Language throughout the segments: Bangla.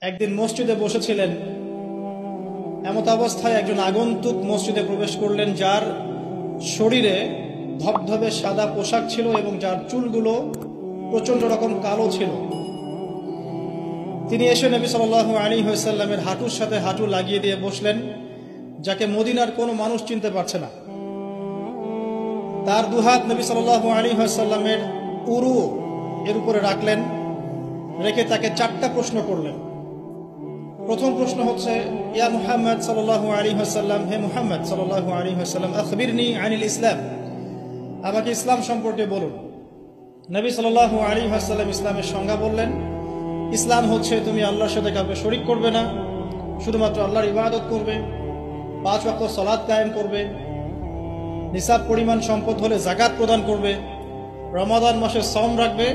একদিন মসজিদে বসেছিলেন, এমত অবস্থায় একজন আগন্তুক মসজিদে প্রবেশ করলেন, যার শরীরে ধবধবে সাদা পোশাক ছিল এবং যার চুলগুলো প্রচন্ড রকম কালো ছিল। তিনি এসে নবী সাল্লাল্লাহু আলাইহি ওয়াসাল্লামের হাঁটুর সাথে হাঁটু লাগিয়ে দিয়ে বসলেন, যাকে মদিনার কোনো মানুষ চিনতে পারছে না। তার দুহাত নবী সাল্লাল্লাহু আলাইহি ওয়াসাল্লামের উরু এর উপরে রাখলেন, রেখে তাকে 4টা প্রশ্ন করলেন। প্রথম প্রশ্ন হচ্ছে, ইয়া মুহাম্মদ সাল্লাল্লাহু আলাইহি ওয়াসাল্লাম, হে মুহাম্মদ সাল্লাল্লাহু আলাইহি ওয়াসাল্লাম, আখবিরনি আনিল ইসলাম, আমাকে ইসলাম সম্পর্কে বলুন। নবী সাল্লাল্লাহু আলাইহি ওয়াসাল্লাম ইসলামের সংজ্ঞা বললেন, ইসলাম হচ্ছে তুমি আল্লাহর সাথে কাউকে শরীক করবে না, শুধুমাত্র আল্লাহর ইবাদত করবে, 5 ওয়াক্ত সালাত কায়েম করবে, নিসাব পরিমাণ সম্পদ হলে যাকাত প্রদান করবে, রমাদান মাসে সওম রাখবে,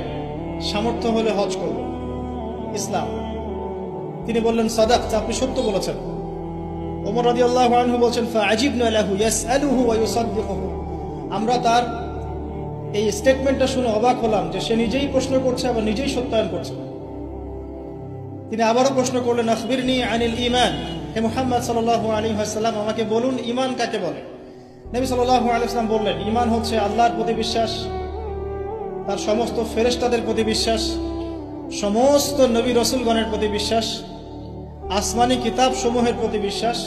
সামর্থ্য হলে হজ করবে। ইসলাম। তিনি বললেন, সাদাকতা, আপনি সত্য বলেছেন। ওমর রাদিয়াল্লাহু আনহু বলছেন, ফাআজিবনা লাহু ইয়াসআলুহু ওয়া ইউসাদ্দিকুহু, আমরা তার এই স্টেটমেন্টটা শুনে অবাক হলাম যে সে নিজেই প্রশ্ন করছে আবার নিজেই সত্যায়ন করছে। তিনি আবারও প্রশ্ন করলেন, আখবিরনি আনিল ঈমান, হে মুহাম্মদ সাল্লাল্লাহু আলাইহি ওয়াসাল্লাম, আমাকে বলুন ঈমান কাকে বলে। নবী সাল্লাল্লাহু আলাইহি ওয়াসাল্লাম বললেন, ঈমান হচ্ছে আল্লাহর প্রতি বিশ্বাস, তার সমস্ত ফেরেশতাদের প্রতি বিশ্বাস, সমস্ত নবী রাসূলগণের প্রতি বিশ্বাস, আসমানি কিতাব সমূহের প্রতি বিশ্বাস,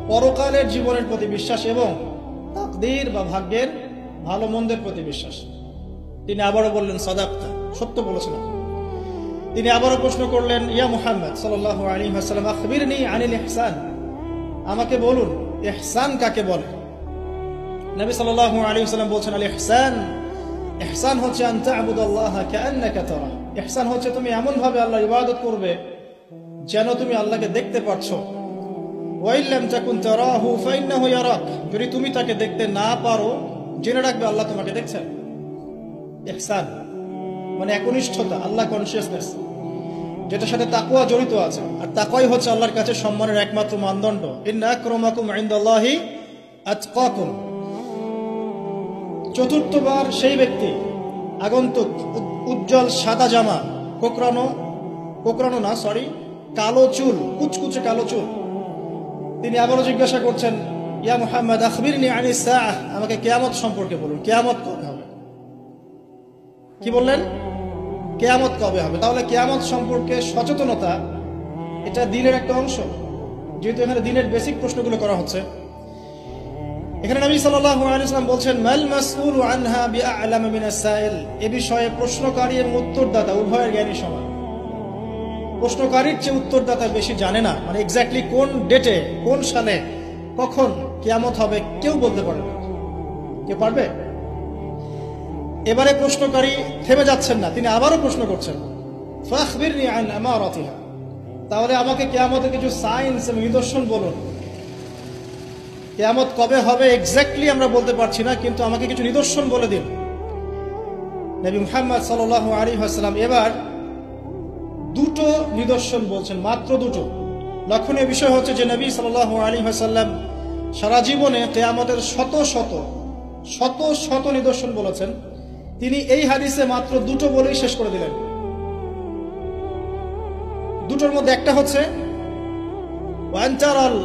পরকালের জীবনের প্রতি বিশ্বাস এবং তাকদীর বা ভাগ্যের ভালো মন্দের প্রতি বিশ্বাস। তিনি আবারও বললেন, সাদাকতা, সত্য বলেছেন। তিনি আবারও প্রশ্ন করলেন, ইয়া মুহাম্মদ সাল্লাল্লাহু আলাইহি ওয়াসাল্লাম, আখবিরনি আনিল ইহসান, আমাকে বলুন ইহসান কাকে বলে। নবী সাল্লাল্লাহু আলাইহি ওয়াসাল্লাম বলছেন, আল ইহসান, ইহসান হচ্ছে আন তা'বুদাল্লাহা কাআন্নাকা তারা, ইহসান হচ্ছে তুমি এমন ভাবে আল্লাহর ইবাদত করবে যেন তুমি আল্লাহকে দেখতে পাচ্ছো। ওয়া ইল্লাম তাকুন তারাহু ফাইন্নাহু ইয়ারাক, যদি তুমি তাকে দেখতে না পারো জেনে রাখবে আল্লাহ তোমাকে দেখছেন। ইহসান মানে একনিষ্ঠতা, আল্লাহ কনসিয়াসনেস, যেটার সাথে তাকওয়া জড়িত আছে। আর তাকওয়াই হচ্ছে আল্লাহর কাছে সম্মানের একমাত্র মানদণ্ড। ইন্না আকরামাকুম ইনদাল্লাহি আতকাকুম। চতুর্থবার সেই ব্যক্তি আগন্তুক, উজ্জ্বল সাদা জামা, কোকড়ানো না, কালো চুল, কুচকুচে কালো চুল। তিনি আবারও জিজ্ঞাসা করছেন, ইয়া মুহাম্মদ আখবিরনি আনিস সাআহ, আমাকে কিয়ামত সম্পর্কে বলুন, কিয়ামত কবে হবে। কি বললেন? কিয়ামত কবে হবে। তাহলে কিয়ামত সম্পর্কে সচেতনতা এটা দ্বীনের একটা অংশ, যেহেতু এখানে দ্বীনের বেসিক প্রশ্নগুলো করা হচ্ছে। এখানে নবী সাল্লাল্লাহু আলাইহি ওয়াসাল্লাম বলছেন, মাল মাসউলু আনহা বিআ'লাম মিনাস সাইল, এই বিষয়ে প্রশ্নকারী এবং উত্তরদাতা উভয়ের জ্ঞানী সমান। প্রশ্নকারীর চেয়ে উত্তরদাতা বেশি জানে না, মানে এক্স্যাক্টলি কোন ডেটে, কোন সালে, কখন কিয়ামত হবে কেউ বলতে পারবে না। কেউ পারবে? এবারে প্রশ্নকারী থেমে যাচ্ছেন না, তিনি আবারও প্রশ্ন করছেন, ফাখবিরনি আন আমারাতিহা, তাহলে আমাকে কিয়ামতের কিছু সাইন্স এবং নিদর্শন বলুন। কিয়ামত কবে হবে এক্স্যাক্টলি আমরা বলতে পারছি না, কিন্তু আমাকে কিছু নিদর্শন বলে দিন। নবী মুহাম্মদ সাল্লাল্লাহু আলাইহি ওয়াসাল্লাম এবার 2টো নিদর্শন বলছেন, মাত্র 2টো। লক্ষণীয় বিষয় হচ্ছে যে নবী সাল্লাল্লাহু আলাইহি ওয়াসাল্লাম সারা জীবনে কিয়ামতের শত শত নিদর্শন বলেছেন, তিনি এই হাদিসে মাত্র 2টো বলেই শেষ করে দিলেন। 2টোর মধ্যে একটা হচ্ছে, ওয়ান্তারাল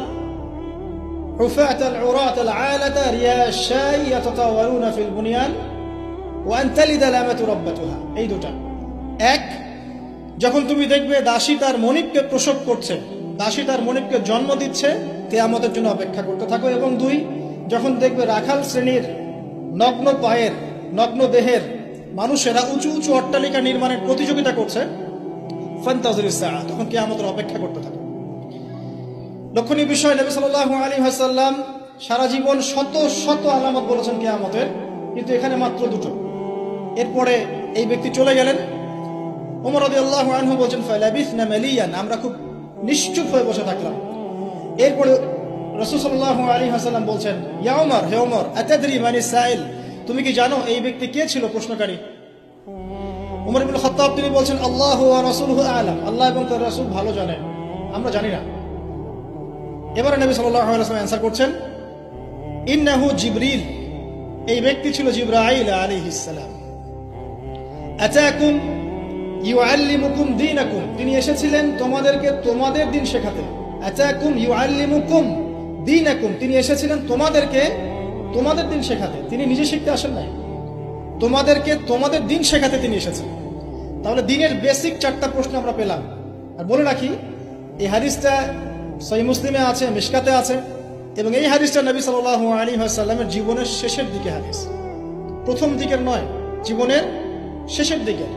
হুফাতাল উরাতাল আলাতা রিয়াশাই ইয়াতাতাওয়ালুনা ফিল বুনিয়ান ওয়া আনতালিদাল আমাতু রাব্বাতুহা। এই 2টা। এক, যখন তুমি দেখবে দাসী তার মনিবকে প্রসব করছে, দাসী তার মনিবকে জন্ম দিচ্ছে, কিয়ামতের জন্য অপেক্ষা করতে থাকো। এবং 2, যখন দেখবে রাখাল শ্রেণীর নগ্ন পায়ের, নগ্ন দেহের মানুষেরা উঁচু উঁচু অট্টালিকা নির্মাণের প্রতিযোগিতা করছে, ফান্তাযিরিস সাআ, তখন কিয়ামতের অপেক্ষা করতে থাকো। লক্ষণীয় বিষয়, নবী সাল্লাল্লাহু আলাইহি ওয়াসাল্লাম সারা জীবন শত আলামত বলেছেন কিয়ামতের, কিন্তু এখানে মাত্র 2টো। এরপরে এই ব্যক্তি চলে গেলেন। ওমর রাদিয়াল্লাহু আনহু বলেন, ফালাবিসনা মালিয়ান, আমরা খুব নিশ্চুপ হয়ে বসে থাকলাম। এরপরে রাসূল সাল্লাল্লাহু আলাইহি ওয়াসাল্লাম বলছেন, ইয়া ওমর, হে ওমর, আতাদরি মানিস সাইল, তুমি কি জানো এই ব্যক্তি কে ছিল প্রশ্নকারী। ওমর ইবনে খাত্তাব তিনি বলছেন, আল্লাহু ওয়া রাসূলুহু আ'লাম, আল্লাহ এবং তার রাসূল ভালো জানেন, আমরা জানি না। এবারে নবী সাল্লাল্লাহু আলাইহি ওয়াসাল্লাম অ্যানসার করছেন, ইন্নাহু জিবরিল, এই ব্যক্তি ছিল জিবরাইল আলাইহিস সালাম। আতাকুম ইউআল্লিমুকুম দীনাকুম, তিনি এসেছিলেন তোমাদেরকে তোমাদের দিন শেখাতে। আতাকুম ইউআল্লিমুকুম দীনাকুম, তিনি এসেছিলেন তোমাদেরকে তোমাদের দিন শেখাতে, তিনি নিজে শিখতে আসেন নাই, তোমাদেরকে তোমাদের দিন শেখাতে তিনি এসেছেন। তাহলে দিনের বেসিক 4টা প্রশ্ন আমরা পেলাম। আর বলে রাখি, এই হাদিসটা সহিহ মুসলিমে আছে, মিশকাতে আছে, এবং এই হাদিসটা নবী সাল্লাল্লাহু আলাইহি ওয়াসাল্লামের জীবনের শেষের দিকে হাদিস, প্রথম দিকের নয়, জীবনের শেষের দিকে।